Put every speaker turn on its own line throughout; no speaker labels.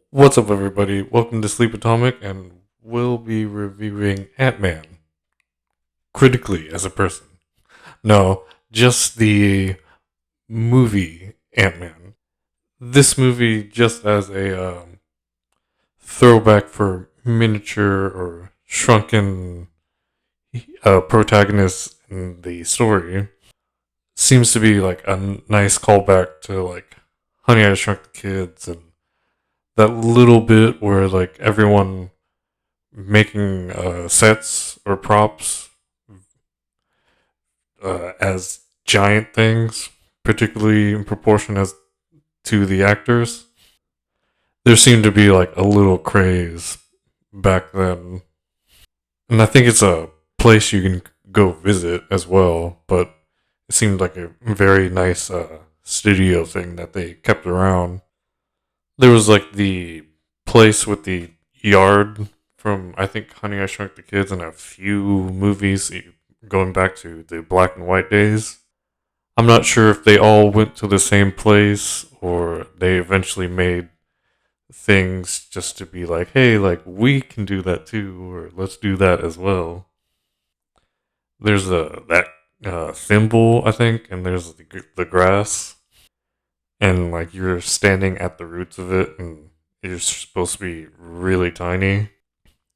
What's up, everybody? Welcome to Sleep Atomic, and we'll be reviewing Ant-Man critically as a person. No, just the movie Ant-Man. This movie just as a throwback for miniature or shrunken protagonists in the story seems to be like a nice callback to like Honey I Shrunk the Kids and that little bit where like everyone making sets or props as giant things, particularly in proportion as to the actors. There seemed to be like a little craze back then, and I think it's a place you can go visit as well. But it seemed like a very nice studio thing that they kept around. There was like the place with the yard from I think Honey I Shrunk the Kids and a few movies going back to the black and white days. I'm not sure if they all went to the same place or they eventually made things just to be like, hey, like we can do that too, or let's do that as well. There's a that thimble, I think, and there's the grass, and like you're standing at the roots of it, and you're supposed to be really tiny.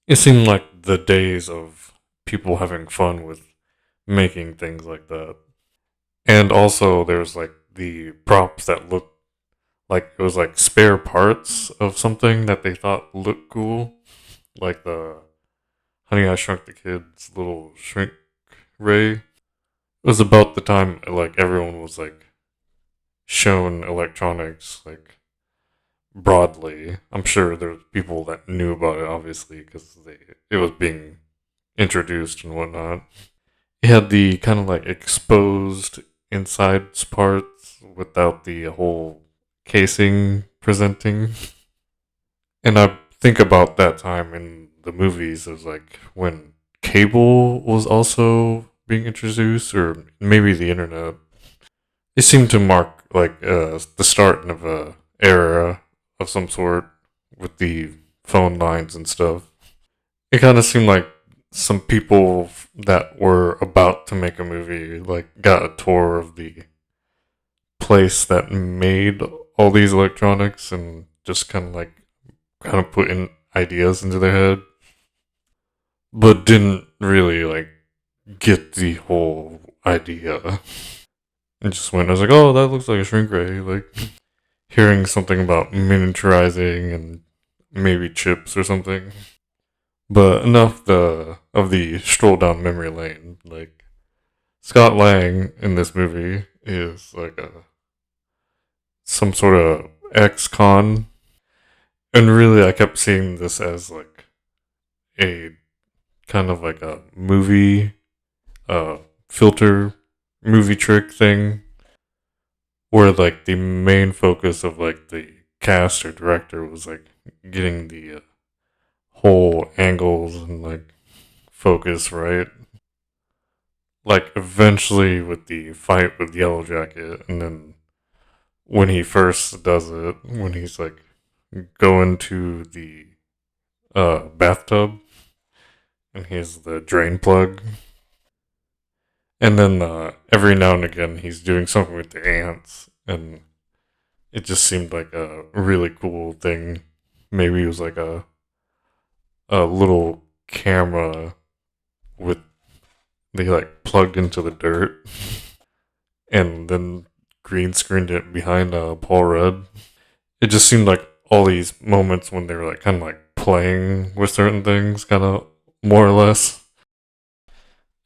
It seemed like the days of people having fun with making things like that. And also, there's like the props that looked like it was like spare parts of something that they thought looked cool, like the Honey I Shrunk the Kids little shrink ray. It was about the time like everyone was like shown electronics like broadly. I'm sure there's people that knew about it obviously because it was being introduced and whatnot. It had the kind of like exposed inside parts without the whole casing presenting. And I think about that time in the movies as like when cable was also being introduced, or maybe the internet. It seemed to mark like the start of a era of some sort with the phone lines and stuff. It kind of seemed like some people that were about to make a movie like got a tour of the place that made all these electronics and just kind of put in ideas into their head, but didn't really like get the whole idea. And just went, I was like, oh, that looks like a shrink ray. Like hearing something about miniaturizing and maybe chips or something. But enough of the stroll down memory lane. Like Scott Lang in this movie is like a some sort of ex-con, and really I kept seeing this as like a kind of like a movie uh filter movie trick thing where like the main focus of like the cast or director was like getting the whole angles and like focus right. Like eventually with the fight with Yellow Jacket, and then when he first does it, when he's like going to the bathtub and he has the drain plug, and then every now and again he's doing something with the ants, and it just seemed like a really cool thing. Maybe it was like a little camera with they like plugged into the dirt and then green screened it behind Paul Rudd. It just seemed like all these moments when they were like kind of like playing with certain things, kind of more or less,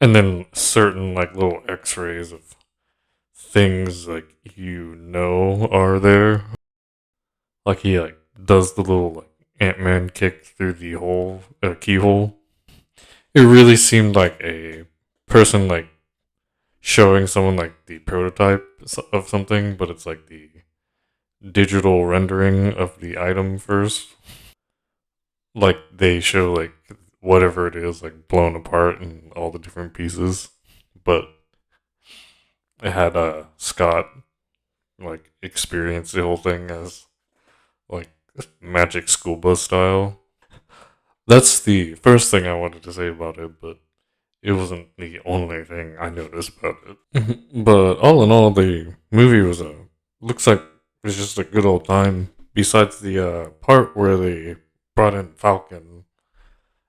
and then certain like little X-rays of things like are there. Like he like does the little like Ant-Man kick through the hole keyhole. It really seemed like a person like showing someone like the prototype of something, but it's like the digital rendering of the item first. Like they show like whatever it is like blown apart and all the different pieces, but it had Scott like experience the whole thing as like Magic School Bus style. That's the first thing I wanted to say about it, but it wasn't the only thing I noticed about it. But all in all, the movie was looks like it was just a good old time. Besides the part where they brought in Falcon,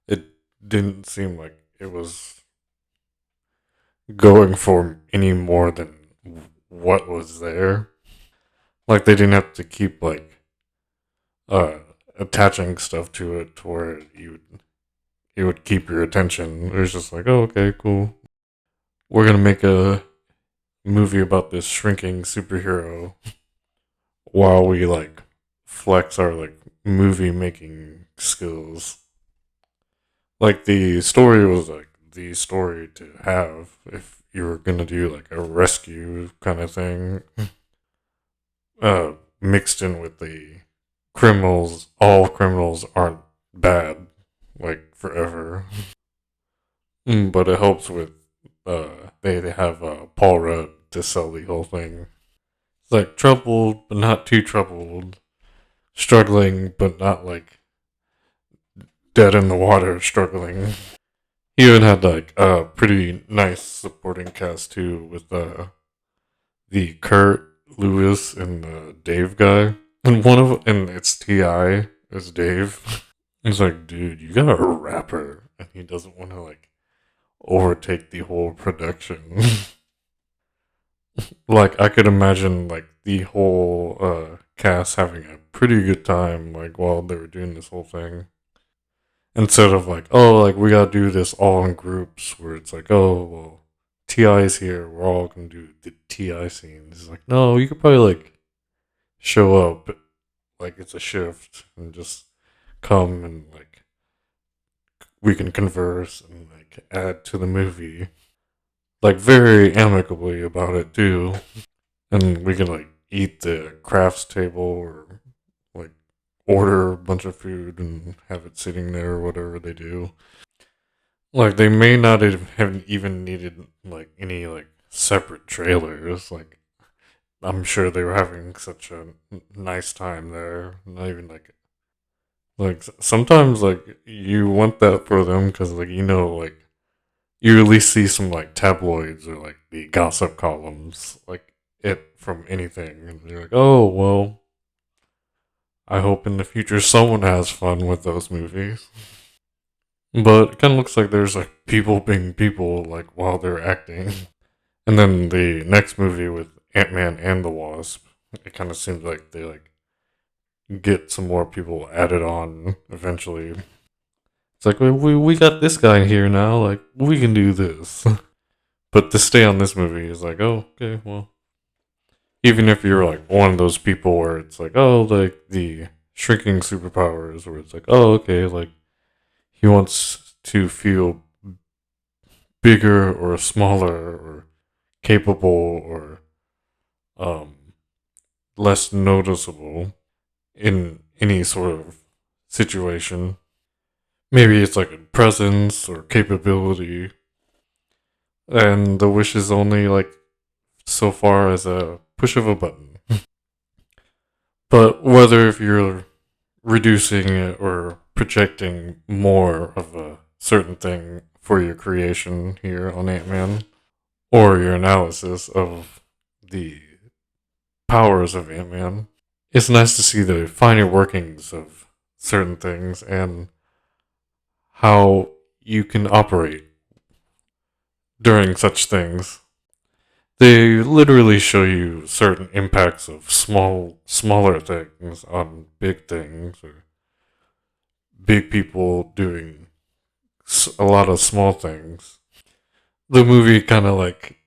it didn't seem like it was going for any more than what was there. Like they didn't have to keep like uh attaching stuff to it to where it would keep your attention. It was just like, oh, okay, cool. We're gonna make a movie about this shrinking superhero while we like flex our like movie making skills. Like the story was like the story to have if you were gonna do like a rescue kind of thing. Mixed in with the criminals. All criminals aren't bad, like forever. But it helps with they have Paul Rudd to sell the whole thing. It's like troubled but not too troubled, struggling but not like dead in the water struggling. He even had like a pretty nice supporting cast too with the Kurt Lewis and the Dave guy, and and it's Ti as Dave. It's like, dude, you got a rapper, and he doesn't want to like overtake the whole production. Like I could imagine like the whole cast having a pretty good time like while they were doing this whole thing. Instead of like, oh, like we gotta do this all in groups where it's like, oh, well, Ti's here, we're all gonna do the Ti scene. It's like, no, you could probably like show up like it's a shift and just come and like we can converse and like add to the movie like very amicably about it too, and we can like eat the crafts table or like order a bunch of food and have it sitting there or whatever they do. Like they may not have even needed like any like separate trailers. Like I'm sure they were having such a nice time there. Not even like sometimes like you want that for them because like like you at least see some like tabloids or like the gossip columns like it from anything and you're like, oh well, I hope in the future someone has fun with those movies. But it kind of looks like there's like people being people like while they're acting. And then the next movie with Ant Man and the Wasp, it kind of seems like they like get some more people added on eventually. It's like we got this guy here now, like we can do this. But to stay on this movie is like, oh, okay, well, even if you're like one of those people where it's like, oh, like the shrinking superpowers, where it's like, oh, okay, like he wants to feel bigger or smaller or capable or um, less noticeable in any sort of situation. Maybe it's like a presence or capability, and the wish is only like so far as a push of a button. But whether if you're reducing it or projecting more of a certain thing for your creation here on Ant Man, or your analysis of the powers of Ant Man, it's nice to see the finer workings of certain things and how you can operate during such things. They literally show you certain impacts of smaller things on big things, or big people doing a lot of small things. The movie kind of like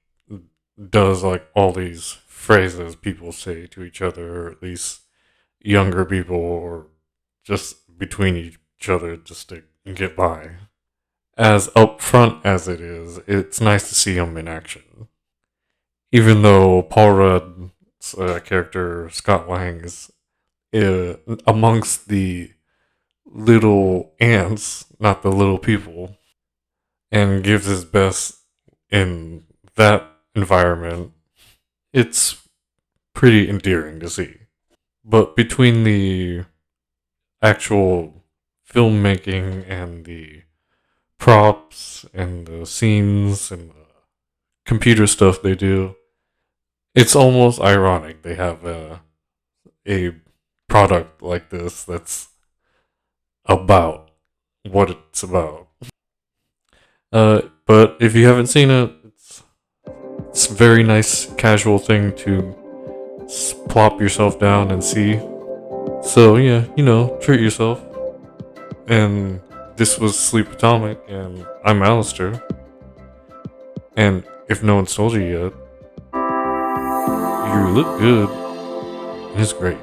does like all these phrases people say to each other, or at least younger people, or just between each other just to get by. As upfront as it is, it's nice to see them in action. Even though Paul Rudd's character Scott Lang is amongst the little ants, not the little people, and gives his best in that environment, it's pretty endearing to see. But between the actual filmmaking and the props and the scenes and the computer stuff they do, it's almost ironic they have a product like this that's about what it's about. But if you haven't seen it, it's a very nice casual thing to plop yourself down and see. So yeah, treat yourself. And this was Sleep Atomic, and I'm Alistair. And if no one's told you yet, you look good, and it's great.